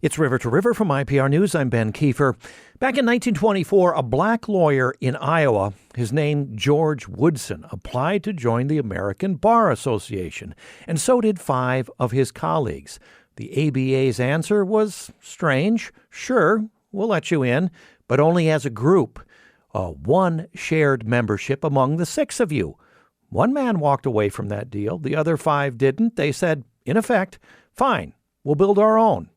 It's River to River from IPR News. I'm Ben Kiefer. Back in 1924, a black lawyer in Iowa, his name George Woodson, applied to join the American Bar Association, and so did 5 of his colleagues. The ABA's answer was strange. Sure, we'll let you in, but only as a group. One shared membership among the 6 of you. One man walked away from that deal. The other 5 didn't. They said, in effect, fine, we'll build our own.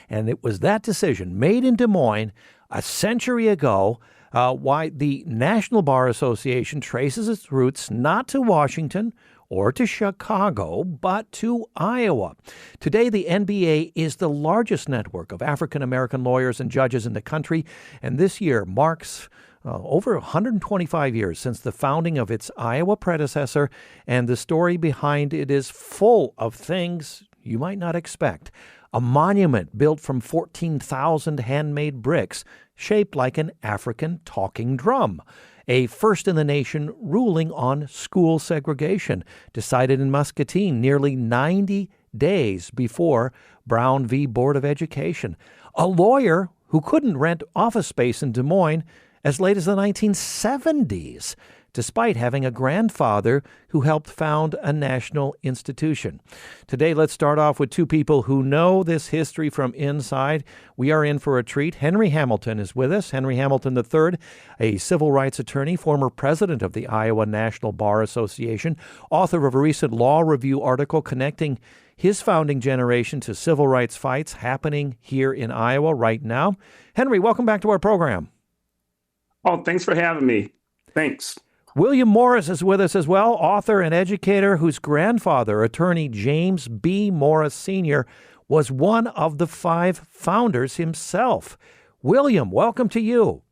And it was that decision made in Des Moines a century ago why the National Bar Association traces its roots not to Washington or to Chicago, but to Iowa. Today, the NBA is the largest network of African-American lawyers and judges in the country, and this year marks over 125 years since the founding of its Iowa predecessor, and the story behind it is full of things you might not expect. A monument built from 14,000 handmade bricks shaped like an African talking drum. A first-in-the-nation ruling on school segregation decided in Muscatine nearly 90 days before Brown v. Board of Education. A lawyer who couldn't rent office space in Des Moines as late as the 1970s, despite having a grandfather who helped found a national institution. Today, let's start off with 2 people who know this history from inside. We are in for a treat. Henry Hamilton is with us. Henry Hamilton III, a civil rights attorney, former president of the Iowa National Bar Association, author of a recent law review article connecting his founding generation to civil rights fights happening here in Iowa right now. Henry, welcome back to our program. Oh, thanks for having me. Thanks. William Morris is with us as well, author and educator whose grandfather, attorney James B. Morris Sr., was one of the 5 founders himself. William, welcome to you.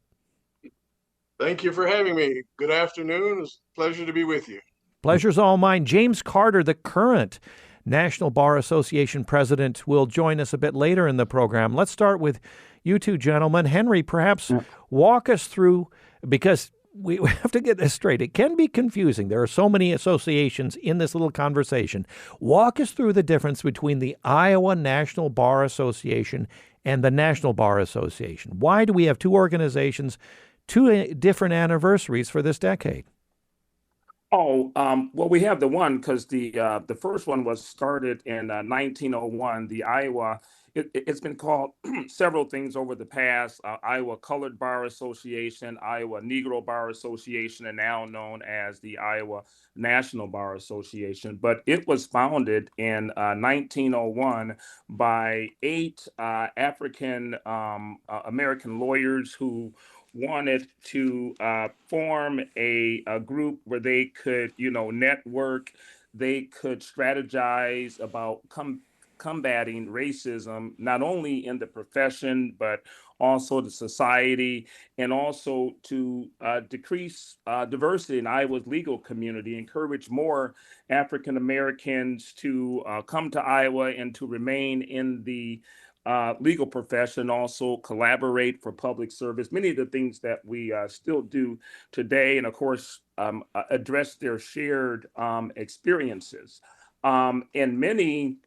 Thank you for having me. Good afternoon. It's a pleasure to be with you. Pleasure's all mine. James Carter, the current National Bar Association president, will join us a bit later in the program. Let's start with you 2 gentlemen. Henry, perhaps walk us through, because we have to get this straight. It can be confusing. There are so many associations in this little conversation. Walk us through the difference between the Iowa National Bar Association and the National Bar Association. Why do we have 2 organizations, 2 different anniversaries for this decade? Well, we have the one because the first one was started in 1901. The Iowa, it's been called several things over the past: Iowa Colored Bar Association, Iowa Negro Bar Association, and now known as the Iowa National Bar Association. But it was founded in 1901 by 8 African American lawyers who wanted to form a group where they could, network, they could strategize about combating racism, not only in the profession, but also the society, and also to decrease diversity in Iowa's legal community, encourage more African Americans to come to Iowa and to remain in the legal profession, also collaborate for public service, many of the things that we still do today, and of course, address their shared experiences. And many,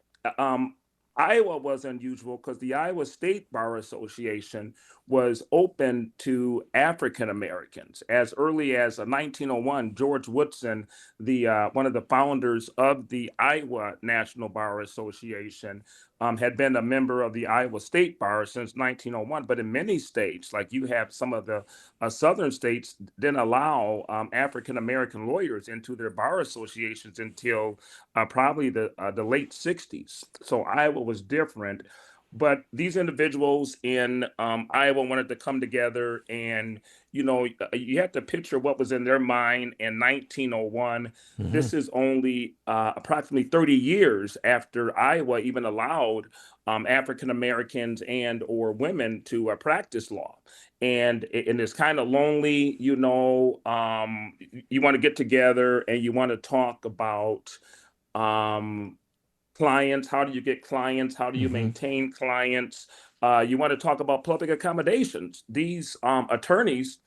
Iowa was unusual because the Iowa State Bar Association was open to African Americans. As early as 1901, George Woodson, one of the founders of the Iowa National Bar Association, had been a member of the Iowa State Bar since 1901. But in many states, like you have some of the southern states, didn't allow African American lawyers into their bar associations until probably the late 60s. So Iowa was different. But these individuals in Iowa wanted to come together, and you have to picture what was in their mind in 1901. Mm-hmm. This is only approximately 30 years after Iowa even allowed African Americans and or women to practice law. And it's kind of lonely, you want to get together and you want to talk about clients. How do you get clients? How do you maintain clients? You want to talk about public accommodations. These attorneys,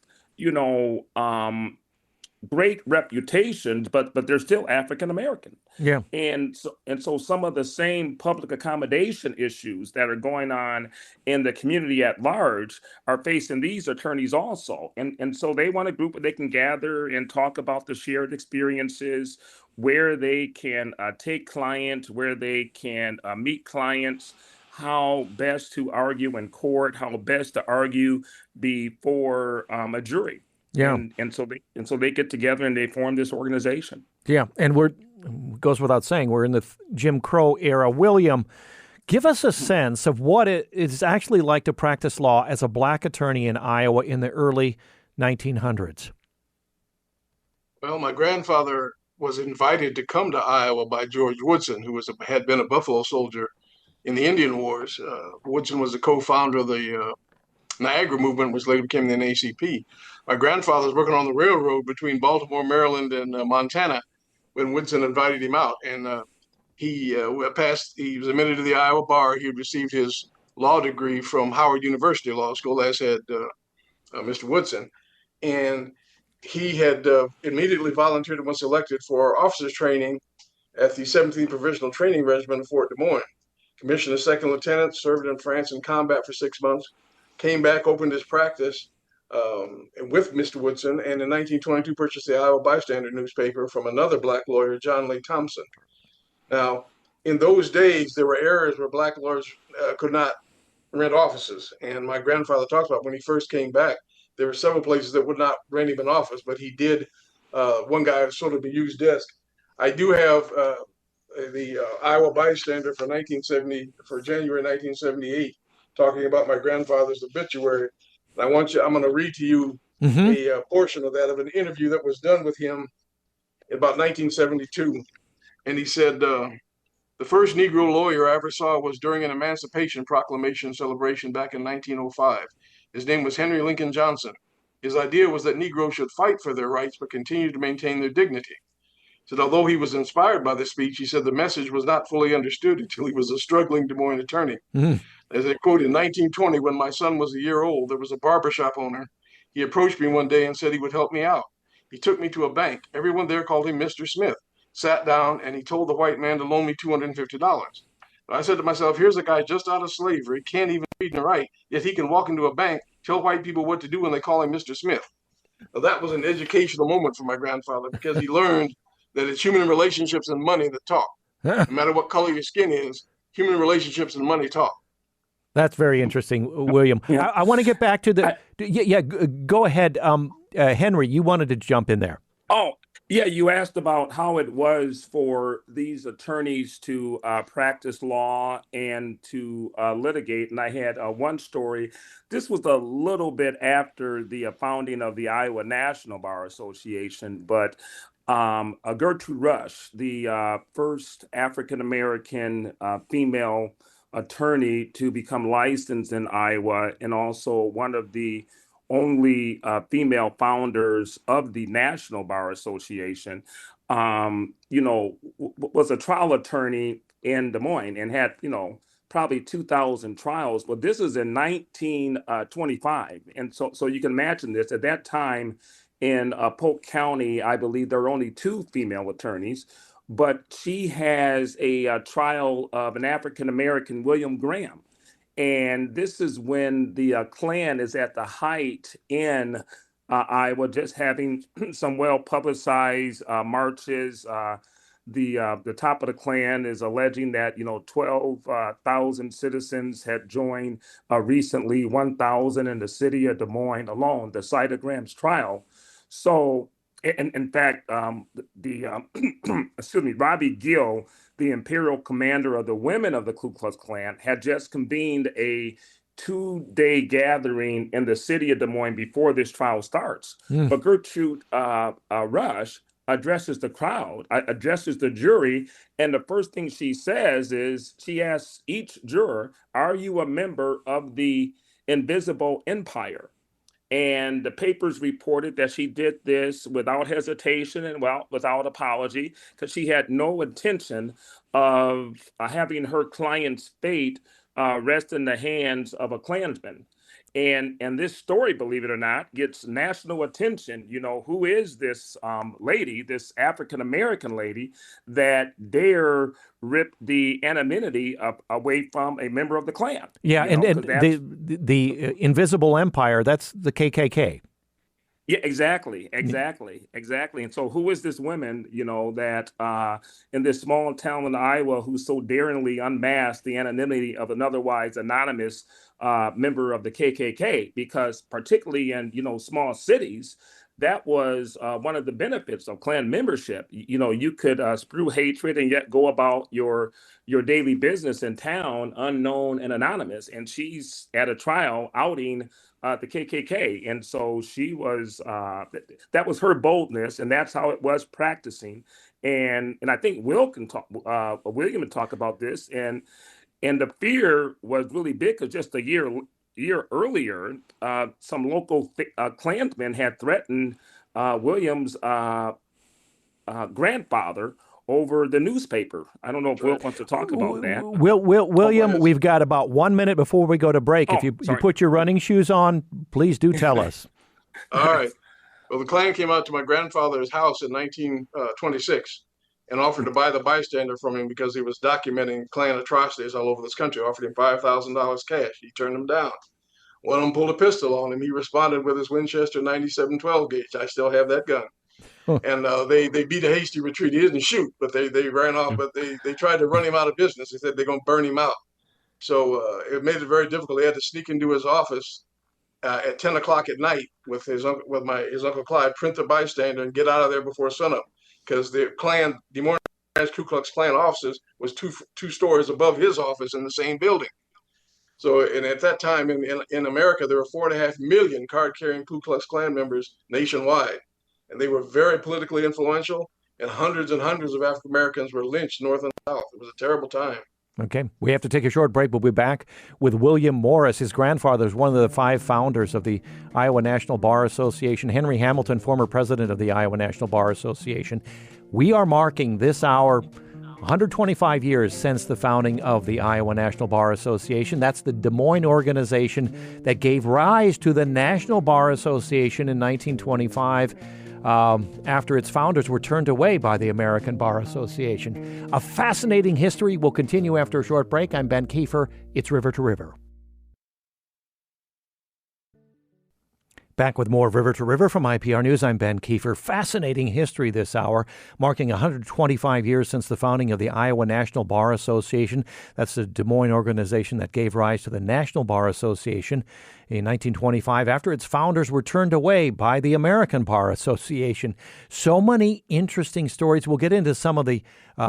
great reputations, but they're still African American. Yeah. And so some of the same public accommodation issues that are going on in the community at large are facing these attorneys also. And so they want a group where they can gather and talk about the shared experiences, where they can take clients, where they can meet clients, how best to argue in court, how best to argue before a jury. Yeah. And so they get together and they form this organization. Yeah. And goes without saying, we're in the Jim Crow era. William, give us a sense of what it is actually like to practice law as a black attorney in Iowa in the early 1900s. Well, my grandfather was invited to come to Iowa by George Woodson, who had been a Buffalo soldier in the Indian Wars. Woodson was the co-founder of the Niagara movement, which later became the NACP. My grandfather was working on the railroad between Baltimore, Maryland, and Montana when Woodson invited him out. And he passed. He was admitted to the Iowa bar. He had received his law degree from Howard University Law School, as had Mr. Woodson. And he had immediately volunteered and was selected for officers training at the 17th Provisional Training Regiment of Fort Des Moines. Commissioned as second lieutenant, served in France in combat for 6 months, came back, opened his practice with Mr. Woodson, and in 1922 purchased the Iowa Bystander newspaper from another black lawyer, John Lee Thompson. Now, in those days, there were areas where black lawyers could not rent offices. And my grandfather talks about when he first came back, there were several places that would not rent him an office, but he did. One guy sort of a used desk. I do have the Iowa Bystander for January 1978, talking about my grandfather's obituary. And I'm going to read to you a portion of that, of an interview that was done with him in about 1972. And he said, the first Negro lawyer I ever saw was during an Emancipation Proclamation celebration back in 1905. His name was Henry Lincoln Johnson. His idea was that Negroes should fight for their rights but continue to maintain their dignity. He said, although he was inspired by the speech, he said the message was not fully understood until he was a struggling Des Moines attorney. As I quote, in 1920, when my son was a year old, there was a barbershop owner. He approached me one day and said he would help me out. He took me to a bank. Everyone there called him Mr. Smith. Sat down, and he told the white man to loan me $250. I said to myself, here's a guy just out of slavery, can't even read and write, yet he can walk into a bank, tell white people what to do when they call him Mr. Smith. Now, that was an educational moment for my grandfather because he learned that it's human relationships and money that talk. No matter what color your skin is, human relationships and money talk. That's very interesting, William. Yeah. I want to get back to go ahead. Henry, you wanted to jump in there. Oh, yeah, you asked about how it was for these attorneys to practice law and to litigate. And I had one story. This was a little bit after the founding of the Iowa National Bar Association, but Gertrude Rush, the first African-American female attorney to become licensed in Iowa, and also one of the only female founders of the National Bar Association, was a trial attorney in Des Moines and had, probably 2,000 trials. But this is in 1925. And so you can imagine this. At that time in Polk County, I believe there are only two female attorneys. But she has a trial of an African-American, William Graham. And this is when the Klan is at the height in Iowa, just having some well-publicized marches. The top of the Klan is alleging that 12,000 citizens had joined recently, 1,000 in the city of Des Moines alone, the site of Graham's trial. So, in fact, Robbie Gill, the imperial commander of the women of the Ku Klux Klan, had just convened a 2-day gathering in the city of Des Moines before this trial starts. But Gertrude Rush addresses the crowd, addresses the jury, and the first thing she says is she asks each juror, "Are you a member of the Invisible Empire?" And the papers reported that she did this without hesitation and, without apology, because she had no intention of having her client's fate rest in the hands of a Klansman. And this story, believe it or not, gets national attention. You know, who is this lady, this African American lady, that dare rip the anonymity away from a member of the Klan? Yeah, You know, and because that's the invisible empire, that's the KKK. yeah, exactly. And so, who is this woman, you know, that in this small town in Iowa who so daringly unmasked the anonymity of an otherwise anonymous member of the KKK? Because particularly in, you know, small cities, that was one of the benefits of Klan membership. You know, you could spew hatred and yet go about your daily business in town unknown and anonymous. And she's at a trial outing the KKK, and so she was. That was her boldness, and that's how it was practicing. And I think William can talk about this, and the fear was really big because just a year earlier, some local Klansmen had threatened William's grandfather over the newspaper. I don't know if Will wants to talk about that. William, Oh, we've got about 1 minute before we go to break. If Oh, you sorry. put your running shoes on, please do tell us. All right. Well, the Klan came out to my grandfather's house in 1926 and offered to buy the bystander from him because he was documenting Klan atrocities all over this country. Offered him $5,000 cash. He turned them down. One of them pulled a pistol on him. He responded with his Winchester 97 12 gauge. I still have that gun. And they beat a hasty retreat. He didn't shoot, but they ran off. But they tried to run him out of business. They said they're going to burn him out. So it made it very difficult. They had to sneak into his office at 10 o'clock at night with his uncle Clyde, print the bystander, and get out of there before sunup, because the Klan, Des Moines Ku Klux Klan offices was two stories above his office in the same building. So, and at that time in America, there were 4.5 million card-carrying Ku Klux Klan members nationwide, and they were very politically influential. And hundreds of African Americans were lynched north and south. It was a terrible time. Okay, we have to take a short break. We'll be back with William Morris. His grandfather is one of the 5 founders of the Iowa National Bar Association. Henry Hamilton, former president of the Iowa National Bar Association. We are marking this hour 125 years since the founding of the Iowa National Bar Association. That's the Des Moines organization that gave rise to the National Bar Association in 1925. After its founders were turned away by the American Bar Association. A fascinating history will continue after a short break. I'm Ben Kiefer. It's River to River. Back with more River to River from IPR News. I'm Ben Kiefer. Fascinating history this hour, marking 125 years since the founding of the Iowa National Bar Association. That's the Des Moines organization that gave rise to the National Bar Association in 1925 after its founders were turned away by the American Bar Association. So many interesting stories. We'll get into some of the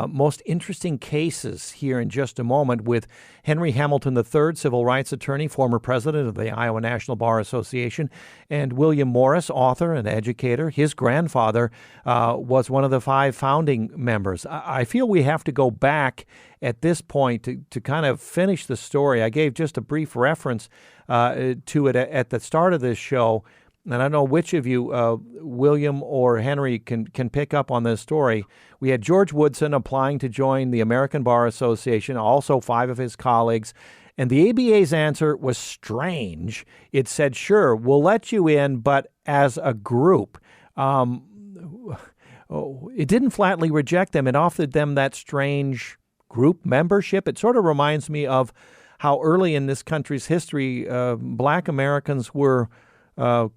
most interesting cases here in just a moment with Henry Hamilton III, civil rights attorney, former president of the Iowa National Bar Association, and William Morris, author and educator. His grandfather was one of the 5 founding members. I feel we have to go back at this point to kind of finish the story. I gave just a brief reference to it at the start of this show, and I don't know which of you, William or Henry, can pick up on this story. We had George Woodson applying to join the American Bar Association, also 5 of his colleagues, and the ABA's answer was strange. It said, sure, we'll let you in, but as a group. It didn't flatly reject them. It offered them that strange group membership. It sort of reminds me of how early in this country's history, Black Americans were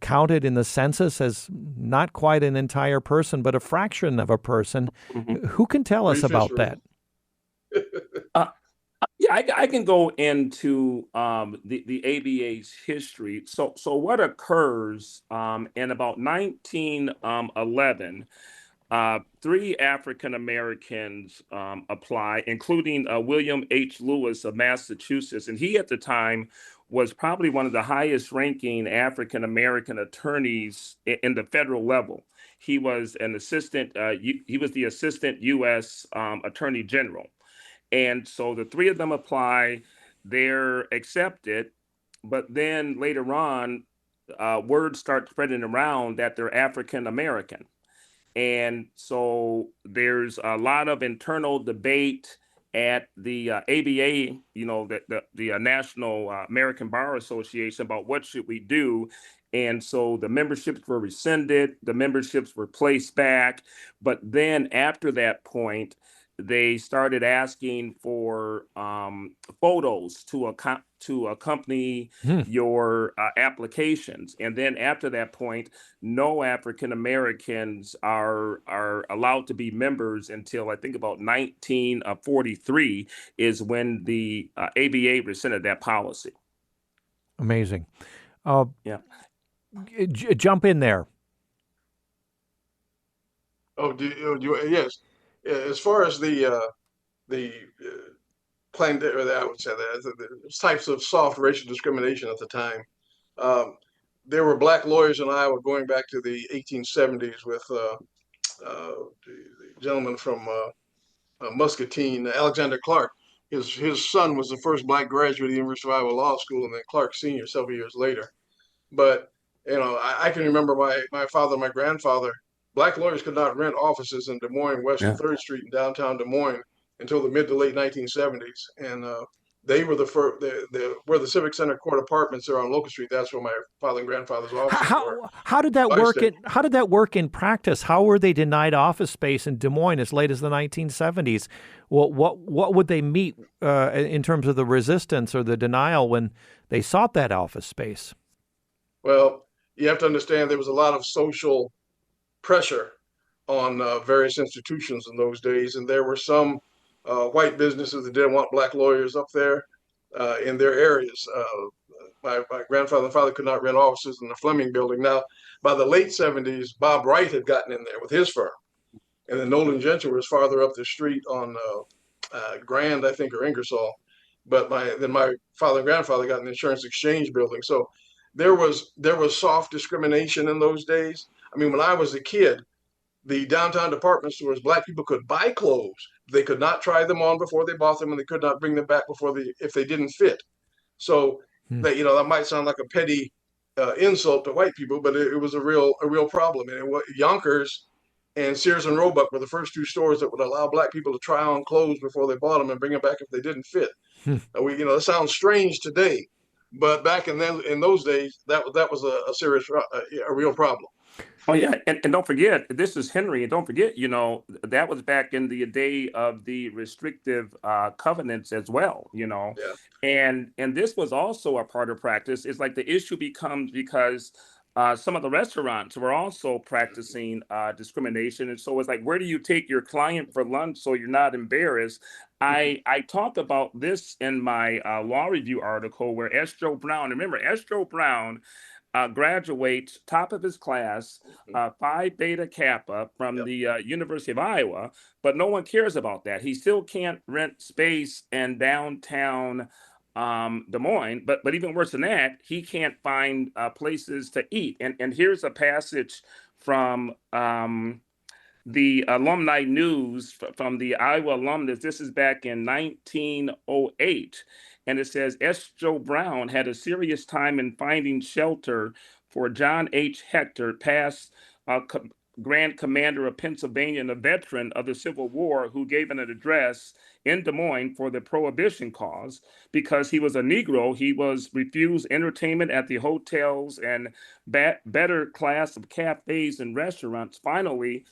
counted in the census as not quite an entire person, but a fraction of a person. Mm-hmm. Who can tell us about that? Yeah, I can go into the ABA's history. So what occurs in about 1911, 3 African Americans apply, including William H. Lewis of Massachusetts. And he at the time was probably one of the highest ranking African American attorneys in the federal level. He was an assistant, he was the assistant U.S. Attorney General. And so the 3 of them apply, they're accepted, but then later on, word starts spreading around that they're African American. And so there's a lot of internal debate at the ABA, the National American Bar Association, about what should we do. And so the memberships were rescinded, the memberships were placed back. But then after that point, they started asking for photos to accompany Hmm. your applications. And then after that point, no African Americans are allowed to be members until I think about 1943 is when the ABA rescinded that policy. Amazing. Uh, Yeah. Jump in there. Oh, yes. As far as the claim that, or I would say that the types of soft racial discrimination at the time, um, there were black lawyers in Iowa going back to the 1870s with the gentleman from Muscatine, Alexander Clark. His son was the first black graduate of the University of Iowa Law School, and then Clark Sr. several years later. But I can remember my father, my grandfather. Black lawyers could not rent offices in Des Moines, west of Yeah. Third Street in downtown Des Moines, until the mid to late 1970s, and they were the first. Where the Civic Center Court Apartments are on Locust Street. That's where my father and grandfather's offices were. How did that I work said, how did that work in practice? How were they denied office space in Des Moines as late as the 1970s? What would they meet in terms of the resistance or the denial when they sought that office space? well, you have to understand there was a lot of social pressure on various institutions in those days, and there were some white businesses that didn't want black lawyers up there in their areas. My grandfather and father could not rent offices in the Fleming building. Now, by the late 70s, Bob Wright had gotten in there with his firm, and then Nolan Gentry was farther up the street on Grand, I think, or Ingersoll. But my father and grandfather got an insurance exchange building, so there was soft discrimination in those days. I mean, when I was a kid, the downtown department stores, black people could buy clothes. They could not try them on before they bought them, and they could not bring them back if they didn't fit. So Hmm. that might sound like a petty insult to white people, but it was a real problem. And Yonkers and Sears and Roebuck were the first two stores that would allow black people to try on clothes before they bought them and bring them back if they didn't fit. Hmm. It sounds strange today, but back in those days, that was a serious, a real problem. Oh yeah, and don't forget, this is Henry, and don't forget, that was back in the day of the restrictive covenants as well, Yeah. and this was also a part of practice. It's like the issue becomes because some of the restaurants were also practicing discrimination, and so it's like, where do you take your client for lunch so you're not embarrassed? I talked about this in my law review article where S. Joe Brown. Remember, S. Joe Brown graduates top of his class, Phi Beta Kappa from Yep. the University of Iowa, but no one cares about that. He still can't rent space in downtown Des Moines, but even worse than that, he can't find places to eat. And here's a passage from the alumni news from the Iowa alumnus. This is back in 1908. And it says S. Joe Brown had a serious time in finding shelter for John H. Hector, past Grand Commander of Pennsylvania and a veteran of the Civil War, who gave an address in Des Moines for the Prohibition cause. Because he was a Negro, he was refused entertainment at the hotels and better class of cafes and restaurants. Finally,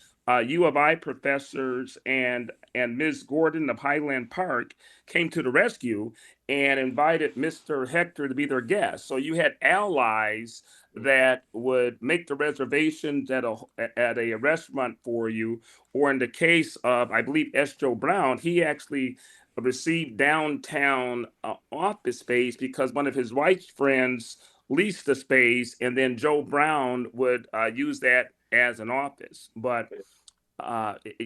U of I professors and Ms. Gordon of Highland Park came to the rescue and invited Mr. Hector to be their guest. So you had allies that would make the reservations at a restaurant for you, or in the case of, I believe, S. Joe Brown, he actually received downtown office space because one of his white friends leased the space, and then Joe Brown would use that as an office. But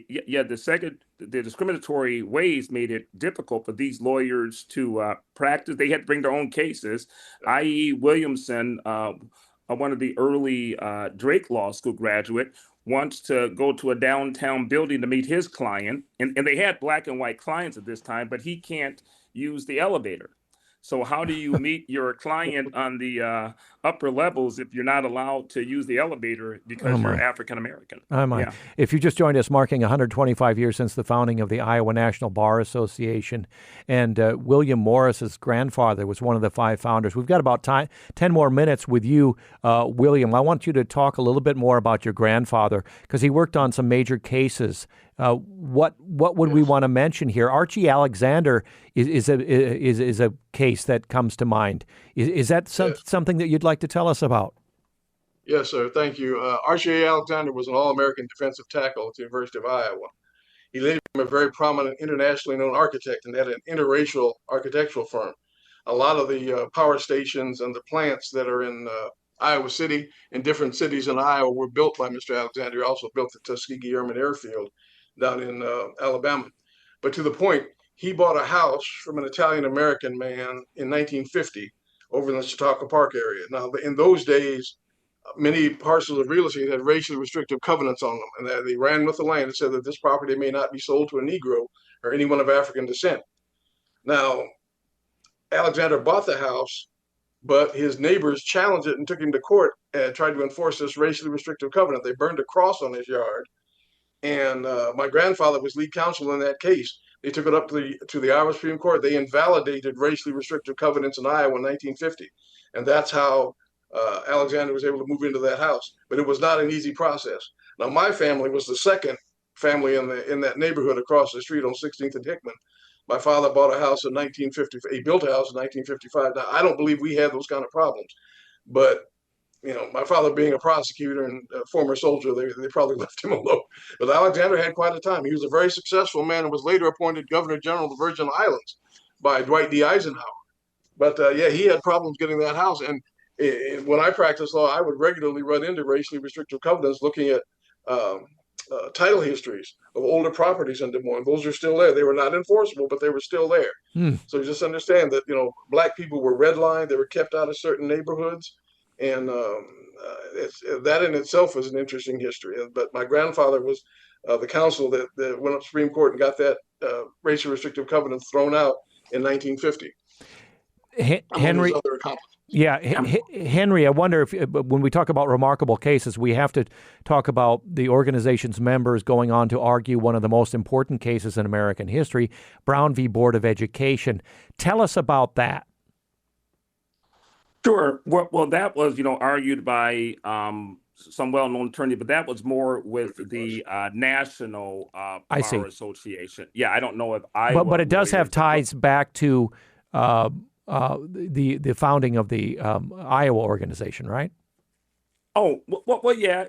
yeah, the discriminatory ways made it difficult for these lawyers to practice. They had to bring their own cases. I.E. Williamson, one of the early Drake Law School graduate, wants to go to a downtown building to meet his client, and they had black and white clients at this time, but he can't use the elevator. So how do you meet your client on the upper levels if you're not allowed to use the elevator Oh because you're my. African American? Oh my. Yeah. If you just joined us, marking 125 years since the founding of the Iowa National Bar Association, and William Morris's grandfather was one of the 5 founders. We've got about 10 more minutes with you, William. I want you to talk a little bit more about your grandfather because he worked on some major cases. What would we want to mention here? Archie Alexander is a case that comes to mind. Is that something that you'd like to tell us about? Yes, sir. Thank you. Archie Alexander was an All-American defensive tackle at the University of Iowa. He later became a very prominent internationally known architect and had an interracial architectural firm. A lot of the power stations and the plants that are in Iowa City and different cities in Iowa were built by Mr. Alexander. He also built the Tuskegee Airmen Airfield down in Alabama. But to the point, he bought a house from an Italian American man in 1950 over in the Chautauqua Park area. Now, in those days, many parcels of real estate had racially restrictive covenants on them, and that they ran with the land and said that this property may not be sold to a Negro or anyone of African descent. Now, Alexander bought the house, but his neighbors challenged it and took him to court and tried to enforce this racially restrictive covenant. They burned a cross on his yard, and my grandfather was lead counsel in that case. They took it up to the Iowa Supreme Court. They invalidated racially restrictive covenants in Iowa in 1950, and that's how Alexander was able to move into that house. But it was not an easy process. Now, my family was the second family in that neighborhood across the street on 16th and Hickman. My father bought a house in 1950. He built a house in 1955. Now, I don't believe we had those kind of problems, but my father being a prosecutor and a former soldier, they probably left him alone. But Alexander had quite a time. He was a very successful man and was later appointed Governor General of the Virgin Islands by Dwight D. Eisenhower. But yeah, he had problems getting that house. And when I practiced law, I would regularly run into racially restrictive covenants looking at title histories of older properties in Des Moines. Those are still there. They were not enforceable, but they were still there. So just understand that, Black people were redlined. They were kept out of certain neighborhoods. And that in itself is an interesting history. But my grandfather was the counsel that went up to Supreme Court and got that racially restrictive covenant thrown out in 1950. Henry, other accomplishments. Yeah, Henry, I wonder if when we talk about remarkable cases, we have to talk about the organization's members going on to argue one of the most important cases in American history, Brown v. Board of Education. Tell us about that. Sure. Well, that was, argued by some well-known attorney, but that was more with the National Bar Association. Yeah, I don't know if But it does have ties back to the founding of the Iowa organization, right? Oh, well, yeah.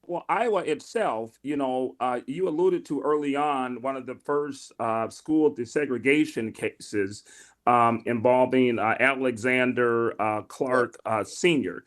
Well, Iowa itself, you alluded to early on one of the first school desegregation cases involving Alexander Clark Sr.,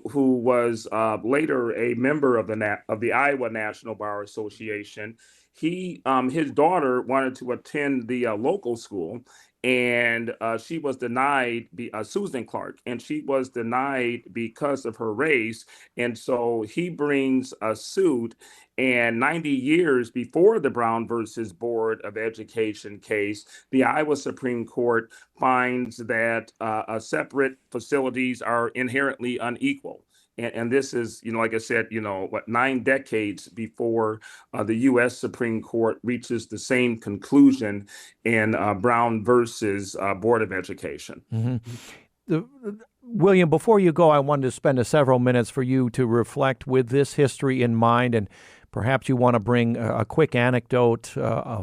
who was later a member of the Iowa National Bar Association. His daughter wanted to attend the local school, and she was denied, Susan Clark, and she was denied because of her race. And so he brings a suit, and 90 years before the Brown versus Board of Education case, the Iowa Supreme Court finds that separate facilities are inherently unequal. And this is, like I said, 9 decades before the U.S. Supreme Court reaches the same conclusion in Brown versus Board of Education. Mm-hmm. William, before you go, I wanted to spend several minutes for you to reflect with this history in mind, and perhaps you want to bring a quick anecdote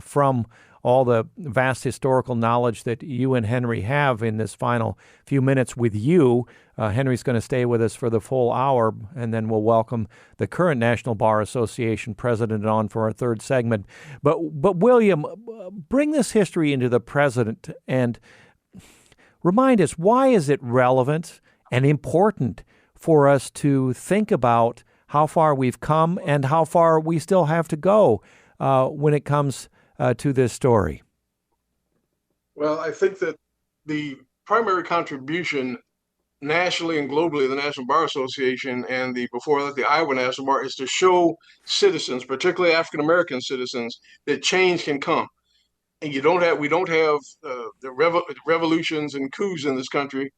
from all the vast historical knowledge that you and Henry have in this final few minutes with you. Henry's going to stay with us for the full hour, and then we'll welcome the current National Bar Association president on for our third segment. But William, bring this history into the present and remind us, why is it relevant and important for us to think about how far we've come and how far we still have to go when it comes to this story? Well, I think that the primary contribution nationally and globally of the National Bar Association and before that the Iowa National Bar is to show citizens, particularly African American citizens, that change can come. and we don't have revolutions and coups in this country.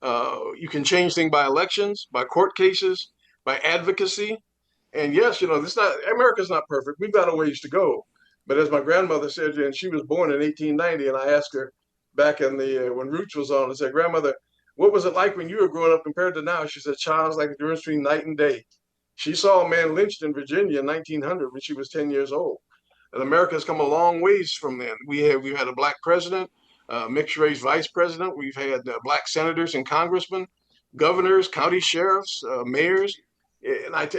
You can change things by elections, by court cases, by advocacy. And yes, this not America's not perfect. We've got a ways to go. But as my grandmother said, and she was born in 1890, and I asked her back in the when Roots was on, I said, "Grandmother, what was it like when you were growing up compared to now?" She said, "Child, it's like the difference between night and day." She saw a man lynched in Virginia in 1900 when she was 10 years old. And America has come a long ways from then. We've had a black president, mixed race vice president. We've had black senators and congressmen, governors, county sheriffs, mayors. And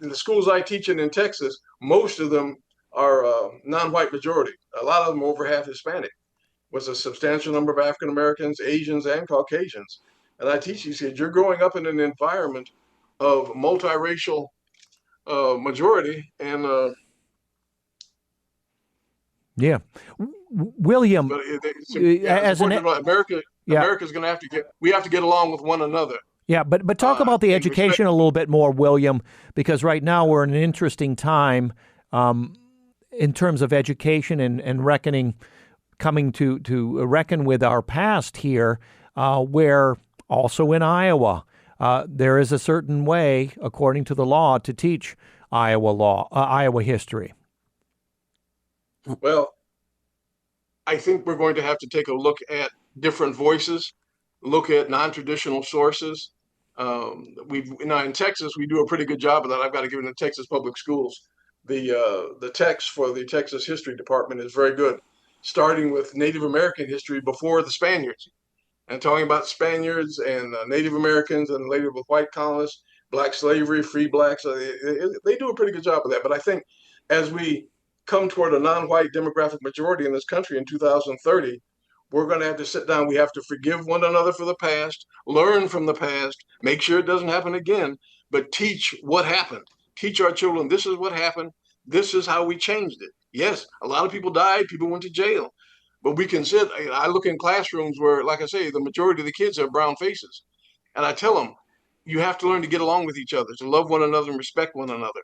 in the schools I teach in Texas, most of them are non-white majority. A lot of them over half Hispanic. Was a substantial number of African Americans, Asians, and Caucasians. And I teach these kids, you're growing up in an environment of multiracial majority, and Yeah. William, but it's America. yeah. America's going to have to we have to get along with one another. Yeah, but talk about the education respect. a little bit more, William, because right now we're in an interesting time in terms of education and reckoning, coming to reckon with our past here, where also in Iowa, there is a certain way, according to the law, to teach Iowa history. Well, I think we're going to have to take a look at different voices, look at non-traditional sources. In Texas, we do a pretty good job of that. I've got to give it to Texas public schools. The text for the Texas History Department is very good, starting with Native American history before the Spaniards, and talking about Spaniards and Native Americans and later with white colonists, black slavery, free blacks. They do a pretty good job of that. But I think as we come toward a non-white demographic majority in this country in 2030, we're going to have to sit down. We have to forgive one another for the past, learn from the past, make sure it doesn't happen again, but teach what happened. Teach our children, this is what happened. This is how we changed it. Yes, a lot of people died. People went to jail. But we can sit, I look in classrooms where, like I say, the majority of the kids have brown faces. And I tell them, you have to learn to get along with each other, to love one another and respect one another.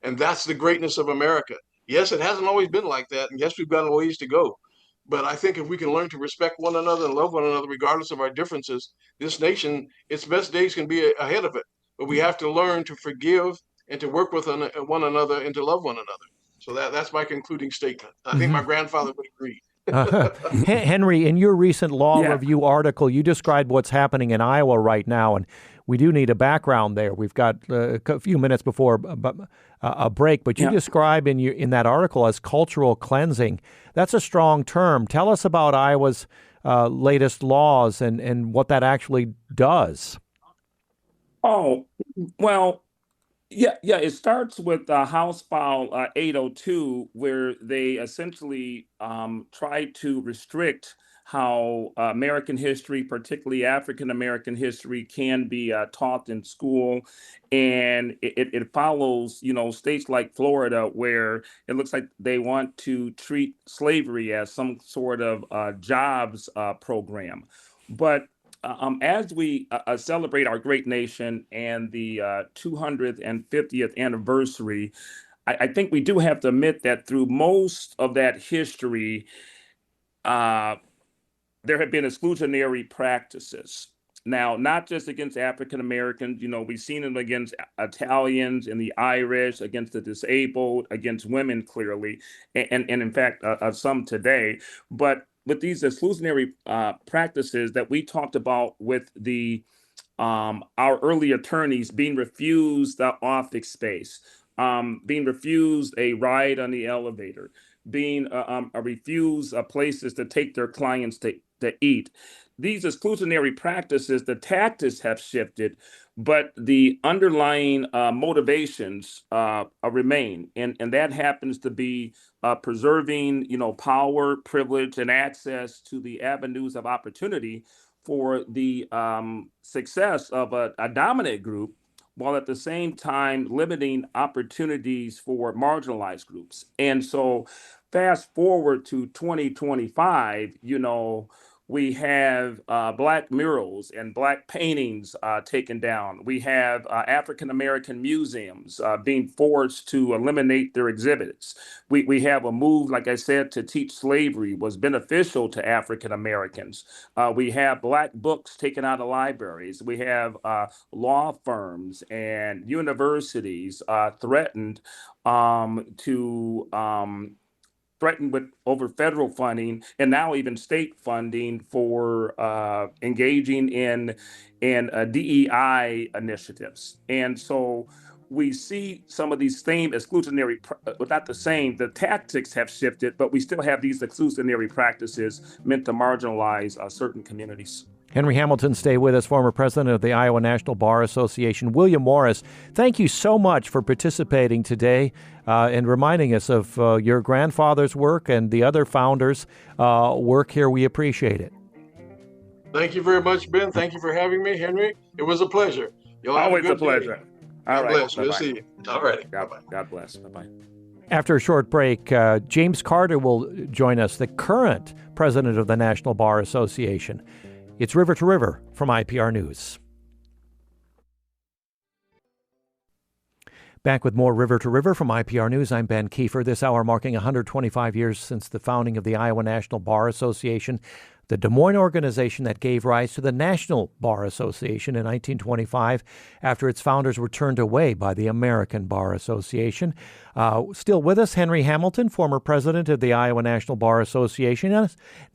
And that's the greatness of America. Yes, it hasn't always been like that. And yes, we've got a ways to go. But I think if we can learn to respect one another and love one another, regardless of our differences, this nation, its best days can be ahead of it. But we have to learn to forgive and to work with one another and to love one another. So that's my concluding statement. I think my grandfather would agree. Henry, in your recent law review article, you described what's happening in Iowa right now, and we do need a background there. We've got a few minutes before a break, but you describe in that article as cultural cleansing. That's a strong term. Tell us about Iowa's latest laws and what that actually does. Oh, well, yeah. It starts with House File 802, where they essentially try to restrict how American history, particularly African American history, can be taught in school. And it follows, states like Florida, where it looks like they want to treat slavery as some sort of jobs program. But as we celebrate our great nation and the 250th anniversary, I think we do have to admit that through most of that history, there have been exclusionary practices. Now, not just against African Americans, we've seen it against Italians and the Irish, against the disabled, against women, clearly, and in fact, some today. But with these exclusionary practices that we talked about with our early attorneys being refused office space, being refused a ride on the elevator, being refused places to take their clients to eat. These exclusionary practices, the tactics have shifted, but the underlying motivations remain, and that happens to be preserving, power, privilege, and access to the avenues of opportunity for the success of a dominant group, while at the same time limiting opportunities for marginalized groups. And so fast forward to 2025, We have black murals and black paintings taken down. We have African American museums being forced to eliminate their exhibits. We have a move, like I said, to teach slavery was beneficial to African Americans. We have black books taken out of libraries. We have law firms and universities threatened with over federal funding and now even state funding for engaging in DEI initiatives. And so we see some of these same exclusionary, well, not the same, the tactics have shifted, but we still have these exclusionary practices meant to marginalize certain communities. Henry Hamilton, stay with us, former president of the Iowa National Bar Association. William Morris, thank you so much for participating today and reminding us of your grandfather's work and the other founders' work here. We appreciate it. Thank you very much, Ben. Thank you for having me, Henry. It was a pleasure. You'll have Always a a good pleasure. day. All God right. bless. Bye-bye. We'll see you. All right. God bless. Bye-bye. After a short break, James Carter will join us, the current president of the National Bar Association. It's River to River from IPR News. Back with more River to River from IPR News. I'm Ben Kiefer. This hour marking 125 years since the founding of the Iowa National Bar Association, the Des Moines organization that gave rise to the National Bar Association in 1925 after its founders were turned away by the American Bar Association. Still with us, Henry Hamilton, former president of the Iowa National Bar Association.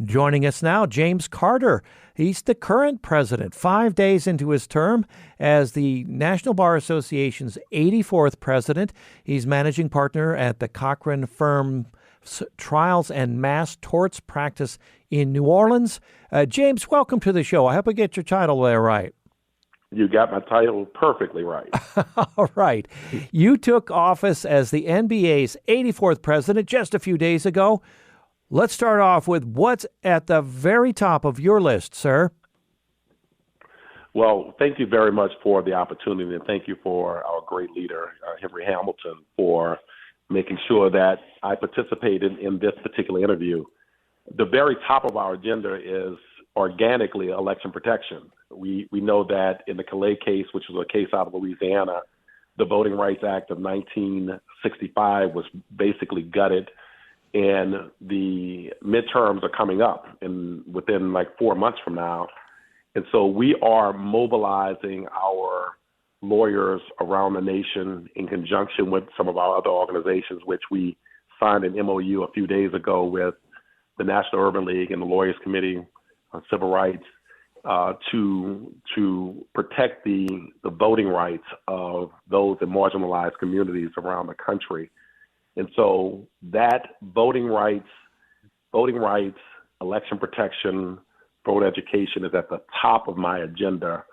Joining us now, James Carter. He's the current president, 5 days into his term as the National Bar Association's 84th president. He's managing partner at the Cochran firm Trials and Mass Torts Practice in New Orleans. James, welcome to the show. I hope I get your title there right. You got my title perfectly right. All right. You took office as the NBA's 84th president just a few days ago. Let's start off with what's at the very top of your list, sir. Well, thank you very much for the opportunity, and thank you for our great leader, Henry Hamilton, for making sure that I participated in this particular interview. The very top of our agenda is organically election protection. We know that in the Calais case, which was a case out of Louisiana, the Voting Rights Act of 1965 was basically gutted, and the midterms are coming up within like 4 months from now. And so we are mobilizing our lawyers around the nation in conjunction with some of our other organizations, which we signed an MOU a few days ago with the National Urban League and the Lawyers Committee on Civil Rights to protect the voting rights of those in marginalized communities around the country. And so that voting rights, election protection, voter education is at the top of my agenda,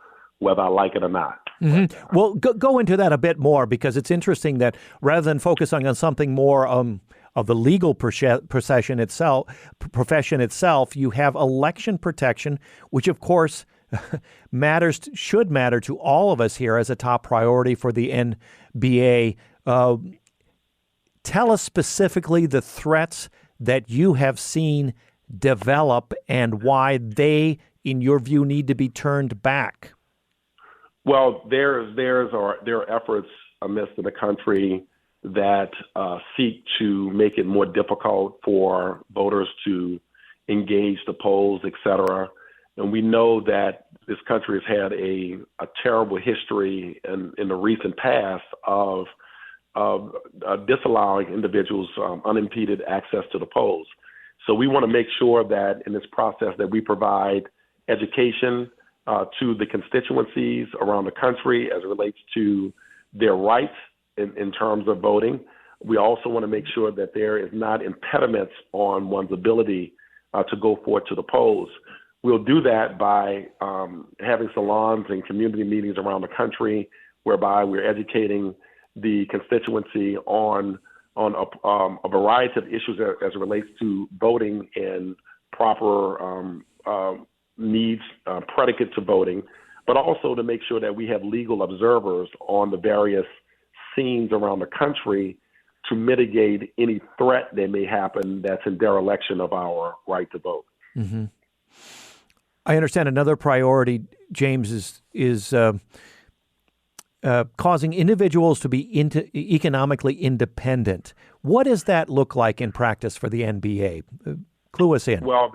whether I like it or not. Mm-hmm. Well, go into that a bit more, because it's interesting that rather than focusing on something more of the legal profession itself, you have election protection, which of course should matter to all of us here as a top priority for the NBA. Tell us specifically the threats that you have seen develop and why they, in your view, need to be turned back. Well, there are efforts amidst the country that seek to make it more difficult for voters to engage the polls, et cetera. And we know that this country has had a terrible history in the recent past of disallowing individuals unimpeded access to the polls. So we want to make sure that in this process that we provide education to the constituencies around the country as it relates to their rights in terms of voting. We also want to make sure that there is not impediments on one's ability to go forward to the polls. We'll do that by having salons and community meetings around the country, whereby we're educating the constituency on a variety of issues as it relates to voting and proper needs predicate to voting, but also to make sure that we have legal observers on the various scenes around the country to mitigate any threat that may happen that's in dereliction of our right to vote. Mm-hmm. I understand another priority, James, is causing individuals to be economically independent. What does that look like in practice for the NBA? Clue us in. Well,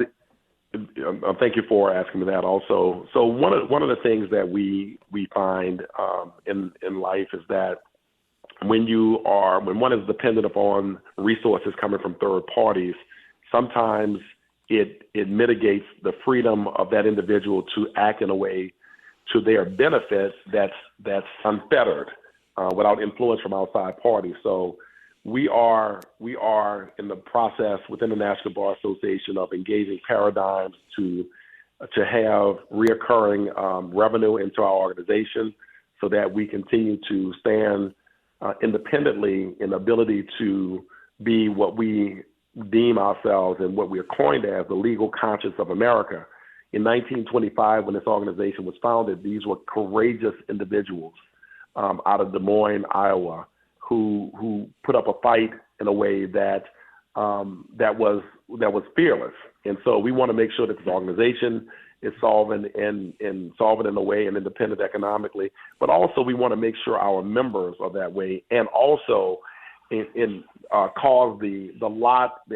thank you for asking me that also. So one of the things that we find in life is that when one is dependent upon resources coming from third parties, sometimes it mitigates the freedom of that individual to act in a way to their benefit that's unfettered without influence from outside parties. So we are in the process within the National Bar Association of engaging paradigms to have reoccurring revenue into our organization so that we continue to stand independently in the ability to be what we deem ourselves and what we are coined as the legal conscience of America. In 1925, when this organization was founded, these were courageous individuals out of Des Moines, Iowa, who put up a fight in a way that was fearless. And so we want to make sure that this organization is solvent in a way and independent economically, but also we want to make sure our members are that way, and also cause the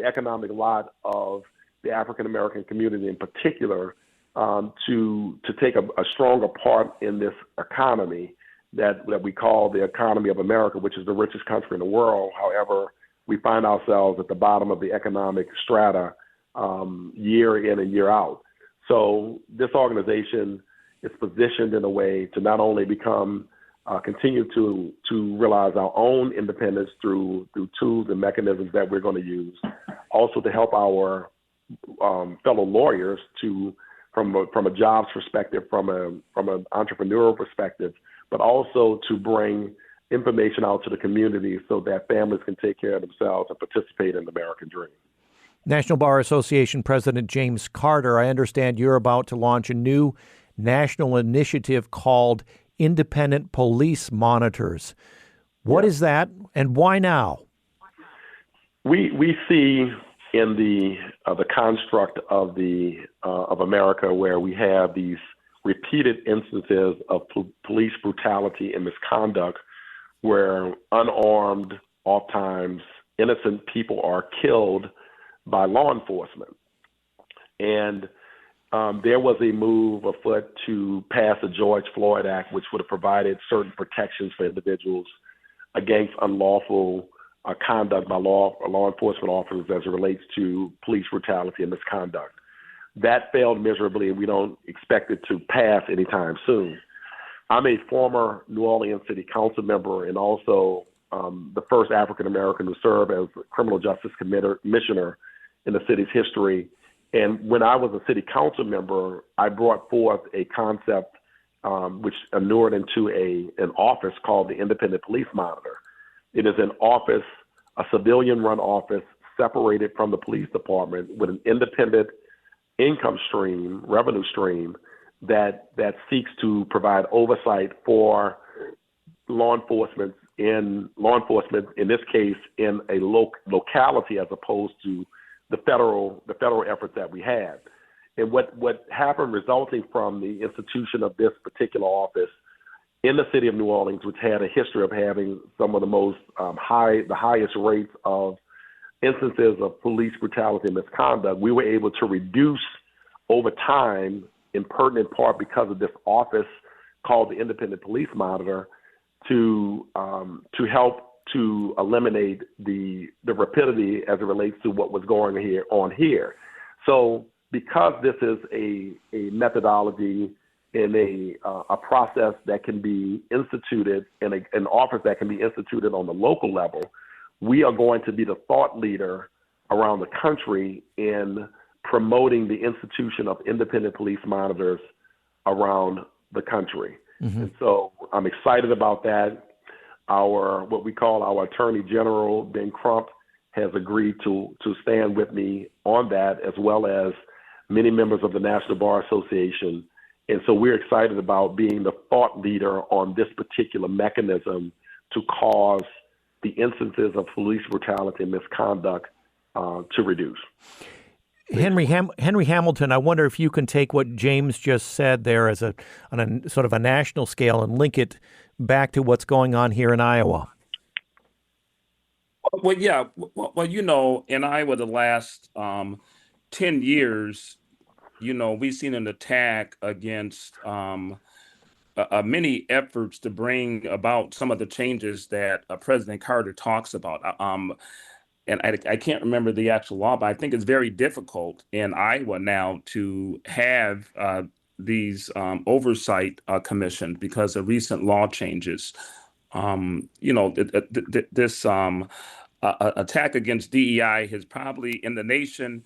economic lot of the African American community in particular to take a stronger part in this economy that we call the economy of America, which is the richest country in the world. However, we find ourselves at the bottom of the economic strata year in and year out. So this organization is positioned in a way to not only continue to realize our own independence through tools and mechanisms that we're going to use, also to help our fellow lawyers from a jobs perspective, from an entrepreneurial perspective, but also to bring information out to the community so that families can take care of themselves and participate in the American dream. National Bar Association President James Carter, I understand you're about to launch a new national initiative called Independent Police Monitors. What is that, and why now? We see in the construct of America where we have these repeated instances of police brutality and misconduct, where unarmed, oftentimes innocent people are killed by law enforcement. And there was a move afoot to pass the George Floyd Act, which would have provided certain protections for individuals against unlawful conduct by law enforcement officers as it relates to police brutality and misconduct. That failed miserably, and we don't expect it to pass anytime soon. I'm a former New Orleans City Council member and also the first African American to serve as criminal justice commissioner in the city's history. And when I was a city council member, I brought forth a concept which inured into an office called the Independent Police Monitor. It is an office, a civilian-run office, separated from the police department with an independent income stream, revenue stream, that seeks to provide oversight for law enforcement, in this case, in a locality as opposed to the federal efforts that we had. And what happened resulting from the institution of this particular office in the city of New Orleans, which had a history of having some of the highest rates of instances of police brutality and misconduct, we were able to reduce over time, in pertinent part because of this office called the Independent Police Monitor, to help to eliminate the rapidity as it relates to what was going on here. So because this is a methodology and a process that can be instituted and an office that can be instituted on the local level, we are going to be the thought leader around the country in promoting the institution of independent police monitors around the country. Mm-hmm. And so I'm excited about that. What we call our Attorney General, Ben Crump, has agreed to stand with me on that, as well as many members of the National Bar Association. And so we're excited about being the thought leader on this particular mechanism to cause the instances of police brutality and misconduct to reduce. Henry Hamilton, I wonder if you can take what James just said there as on a sort of a national scale and link it back to what's going on here in Iowa. Well, yeah. Well, in Iowa, the last 10 years, we've seen an attack against many efforts to bring about some of the changes that President Carter talks about. And I can't remember the actual law, but I think it's very difficult in Iowa now to have these oversight commissions because of recent law changes. This attack against DEI has probably in the nation,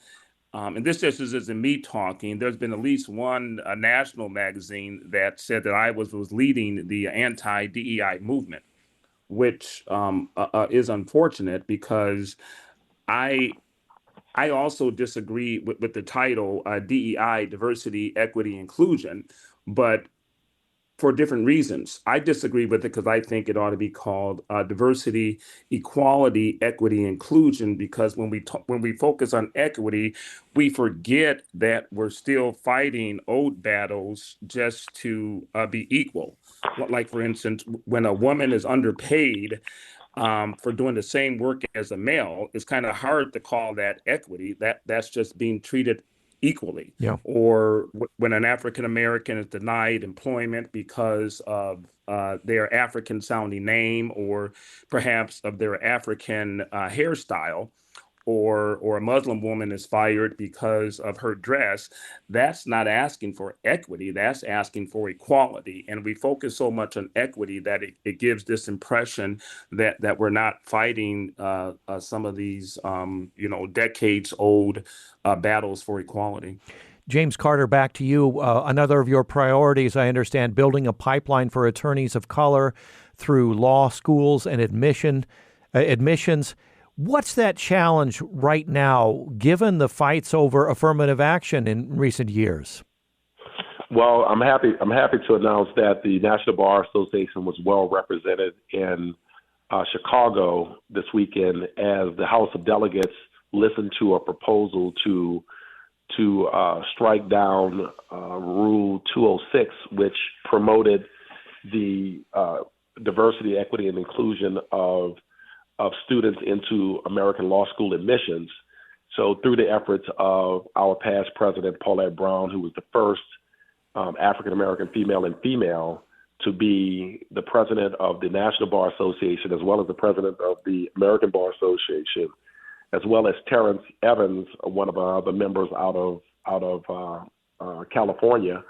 and this just isn't me talking. There's been at least one national magazine that said that I was leading the anti-DEI movement, which is unfortunate because I I also disagree with the title DEI, diversity, equity, inclusion, but for different reasons. I disagree with it because I think it ought to be called diversity, equality, equity, inclusion. Because when we focus on equity, we forget that we're still fighting old battles just to be equal. Like for instance, when a woman is underpaid for doing the same work as a male, it's kind of hard to call that equity. That's just being treated equally. Yeah. Or when an African American is denied employment because of their African sounding name, or perhaps of their African hairstyle, or a Muslim woman is fired because of her dress, that's not asking for equity, that's asking for equality. And we focus so much on equity that it gives this impression that we're not fighting some of these, decades old battles for equality. James Carter, back to you. Another of your priorities, I understand, building a pipeline for attorneys of color through law schools and admissions. What's that challenge right now, given the fights over affirmative action in recent years? Well, I'm happy to announce that the National Bar Association was well represented in Chicago this weekend as the House of Delegates listened to a proposal to strike down Rule 206, which promoted the diversity, equity, and inclusion of students into American law school admissions. So through the efforts of our past president, Paulette Brown, who was the first African-American female to be the president of the National Bar Association, as well as the president of the American Bar Association, as well as Terrence Evans, one of our other members out of California,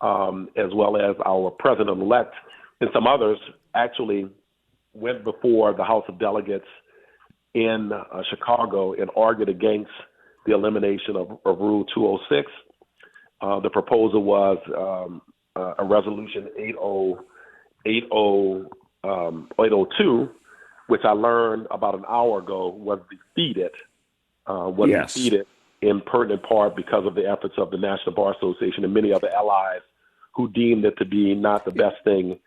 as well as our president-elect, and some others actually went before the House of Delegates in Chicago and argued against the elimination of Rule 206. The proposal was a resolution 802, which I learned about an hour ago was defeated. Yes. Defeated in pertinent part because of the efforts of the National Bar Association and many other allies who deemed it to be not the best thing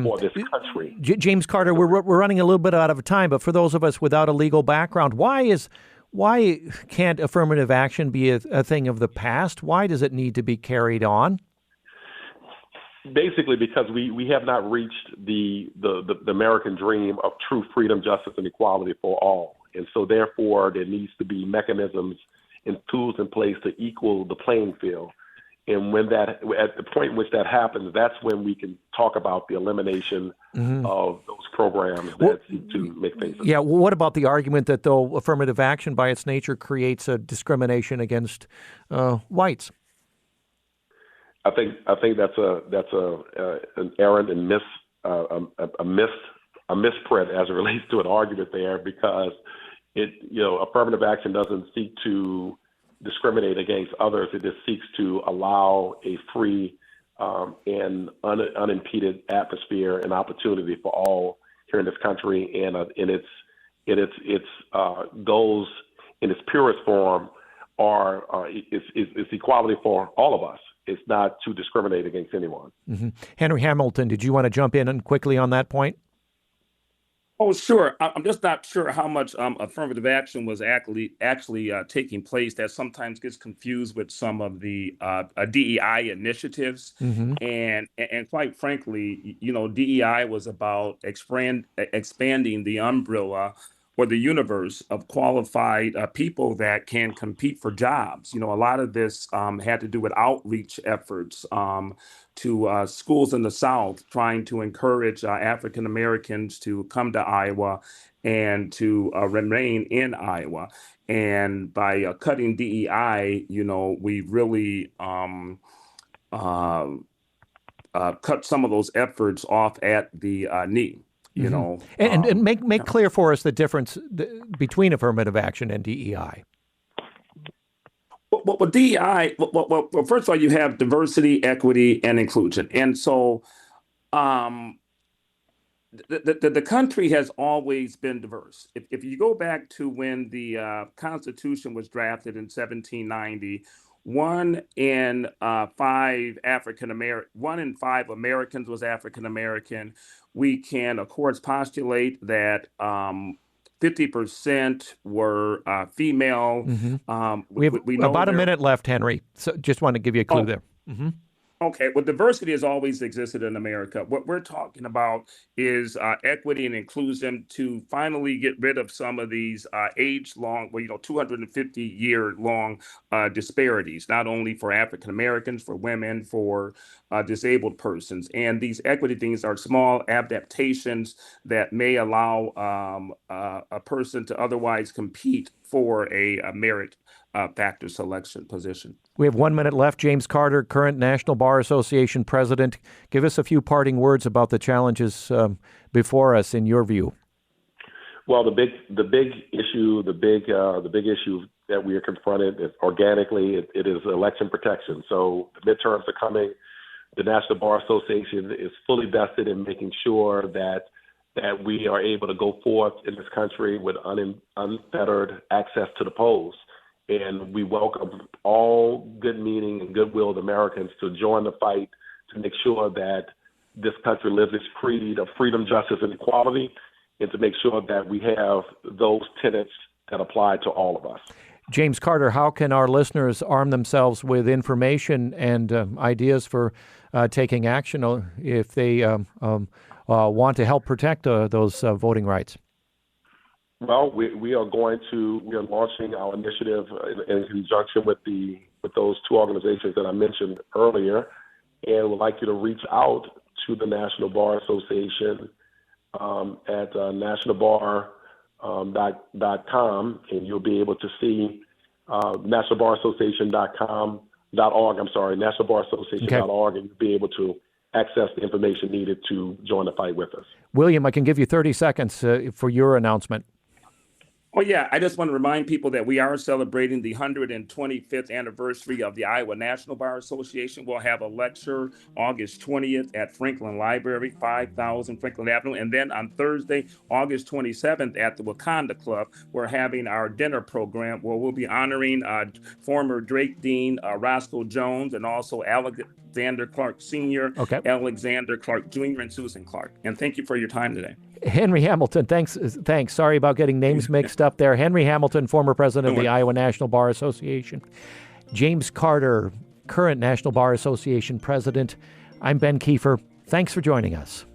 for this country. James Carter, we're running a little bit out of time, but for those of us without a legal background, why can't affirmative action be a thing of the past? Why does it need to be carried on? Basically, because we have not reached the American dream of true freedom, justice, and equality for all. And so therefore, there needs to be mechanisms and tools in place to equal the playing field. And at the point in which that happens, that's when we can talk about the elimination of those programs that seek to make things. Yeah. Well, what about the argument that though affirmative action by its nature creates a discrimination against whites? I think that's an errant and a misprint as it relates to an argument there, because affirmative action doesn't seek to discriminate against others. It just seeks to allow a free and unimpeded atmosphere and opportunity for all here in this country. And its goals in its purest form is equality for all of us. It's not to discriminate against anyone. Mm-hmm. Henry Hamilton, did you want to jump in and quickly on that point? Oh, sure. I'm just not sure how much affirmative action was actually taking place. That sometimes gets confused with some of the DEI initiatives, Hmm. and quite frankly, DEI was about expanding the umbrella or the universe of qualified people that can compete for jobs. A lot of this had to do with outreach efforts. To schools in the South, trying to encourage African Americans to come to Iowa and to remain in Iowa. And by cutting DEI, we really uh, cut some of those efforts off at the knee. You Hmm. know, And um, make yeah. clear for us the difference between affirmative action and DEI. Well, DEI. Well, first of all, you have diversity, equity, and inclusion, and so. Um, the country has always been diverse. If you go back to when the Constitution was drafted in 1790, one in five Americans was African American. We can, of course, postulate that 50% were female. Hmm. We, We have we we know about a there. minute left, Henry. So just want to give you a clue Oh, there. Hmm. okay, well, diversity has always existed in America. What we're talking about is equity and inclusion to finally get rid of some of these age-long, 250-year-long disparities, not only for African Americans, for women, for disabled persons. And these equity things are small adaptations that may allow a person to otherwise compete for a merit factor selection position. We have 1 minute left. James Carter, current National Bar Association president. Give us a few parting words about the challenges before us, in your view. Well, the big issue that we are confronted is organically, it is election protection. So the midterms are coming. The National Bar Association is fully vested in making sure that we are able to go forth in this country with unfettered access to the polls. And we welcome all good-meaning and good-willed Americans to join the fight to make sure that this country lives its creed of freedom, justice, and equality, and to make sure that we have those tenets that apply to all of us. James Carter, how can our listeners arm themselves with information and ideas for taking action if they want to help protect those voting rights? Well, we are launching our initiative in conjunction with those two organizations that I mentioned earlier, and would like you to reach out to the National Bar Association at nationalbar.com, and you'll be able to see nationalbarassociation.org. I'm sorry, nationalbarassociation.org, and you'll be able to access the information needed to join the fight with us. William, I can give you 30 seconds for your announcement. Oh, yeah. I just want to remind people that we are celebrating the 125th anniversary of the Iowa National Bar Association. We'll have a lecture August 20th at Franklin Library, 5000 Franklin Avenue. And then on Thursday, August 27th at the Wakanda Club, we're having our dinner program where we'll be honoring former Drake Dean Roscoe Jones and also Alexander Clark Sr., Okay. Alexander Clark Jr., and Susan Clark. And thank you for your time today. Henry Hamilton, thanks. Sorry about getting names mixed up there. Henry Hamilton, former president of the Iowa National Bar Association. James Carter, current National Bar Association president. I'm Ben Kiefer. Thanks for joining us.